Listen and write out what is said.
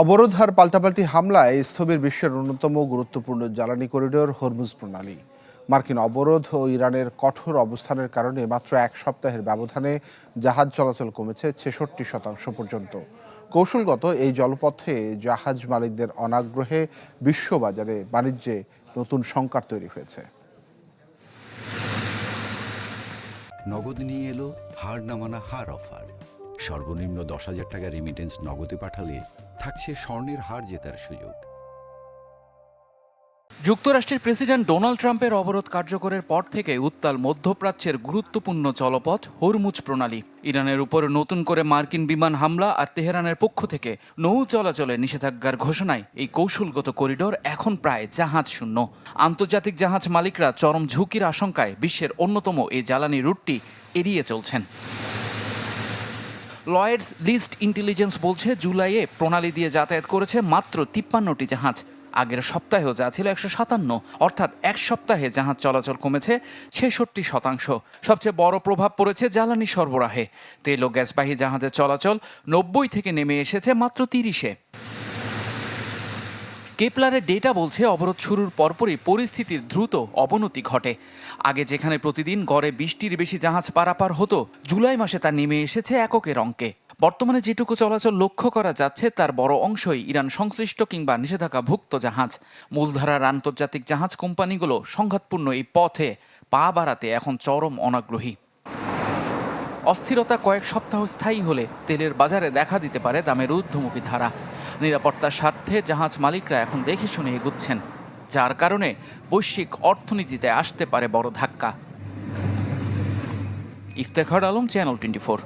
অবরোধ আর পাল্টাপাল্টি হামলায় স্থবির বিশ্বের অন্যতম গুরুত্বপূর্ণ জ্বালানি করিডোর হরমুজ প্রণালী। মার্কিন অবরোধ ও ইরানের কঠোর অবস্থানের কারণে মাত্র এক সপ্তাহের ব্যবধানে জাহাজ চলাচল কমেছে ৬৬% পর্যন্ত। কৌশলগত এই জলপথে জাহাজ মালিকদের অনাগ্রহে বিশ্ববাজারে বাণিজ্যে নতুন সংকট তৈরি হয়েছে। নগদ নিয়ে এলো হার না মানা হার অফার। সর্বনিম্ন ১০,০০০ টাকা রেমিটেন্স নগদে পাঠালে থাকছে স্বর্ণের হার জেতার সুযোগ। যুক্তরাষ্ট্রের প্রেসিডেন্ট ডোনাল্ড ট্রাম্পের অবরোধ কার্যকরের পর থেকে উত্তাল মধ্যপ্রাচ্যের গুরুত্বপূর্ণ জলপথ হরমুজ প্রণালী। ইরানের উপর নতুন করে মার্কিন বিমান হামলা আর তেহরানের পক্ষ থেকে নৌ চলাচলে নিষেধাজ্ঞার ঘোষণায় এই কৌশলগত করিডোর এখন প্রায় জাহাজ শূন্য। আন্তর্জাতিক জাহাজ মালিকরা চরম ঝুঁকির আশঙ্কায় বিশ্বের অন্যতম এই জ্বালানি রুটটি এড়িয়ে চলছেন। লয়েডস লিস্ট ইন্টেলিজেন্স বলছে জুলাইয়ে প্রণালী দিয়ে যাতায়াত করেছে মাত্র ৫৩টি জাহাজ। আগের সপ্তাহেও যা ছিল ১৫৭, অর্থাৎ এক সপ্তাহে জাহাজ চলাচল কমেছে ৬৬%। সবচেয়ে বড় প্রভাব পড়েছে জ্বালানি সরবরাহে। তেল ও গ্যাসবাহী জাহাজের চলাচল ৯০ থেকে নেমে এসেছে মাত্র ৩০-এ। কেপলারের ডেটা বলছে অবরোধ শুরুর পরপরই পরিস্থিতির দ্রুত অবনতি ঘটে। আগে যেখানে প্রতিদিন গড়ে ২০টির বেশি জাহাজ পারাপার হতো, জুলাই মাসে তা নেমে এসেছে এককের অঙ্কে। বর্তমানে যেটুকু চলাচল লক্ষ্য করা যাচ্ছে তার বড় অংশই ইরান সংশ্লিষ্ট কিংবা নিষেধাজ্ঞাভুক্ত জাহাজ। মূলধারার আন্তর্জাতিক জাহাজ কোম্পানিগুলো সংঘাতপূর্ণ এই পথে পা বাড়াতে এখন চরম অনাগ্রহী। অস্থিরতা কয়েক সপ্তাহ স্থায়ী হলে তেলের বাজারে দেখা দিতে পারে দামের ঊর্ধ্বমুখী ধারা। নিরাপত্তার স্বার্থে জাহাজ মালিকরা এখন দেখে শুনে এগুচ্ছেন, যার কারণে বৈশ্বিক অর্থনীতিতে আসতে পারে বড় ধাক্কা। ইফতেখার আলম, চ্যানেল 24।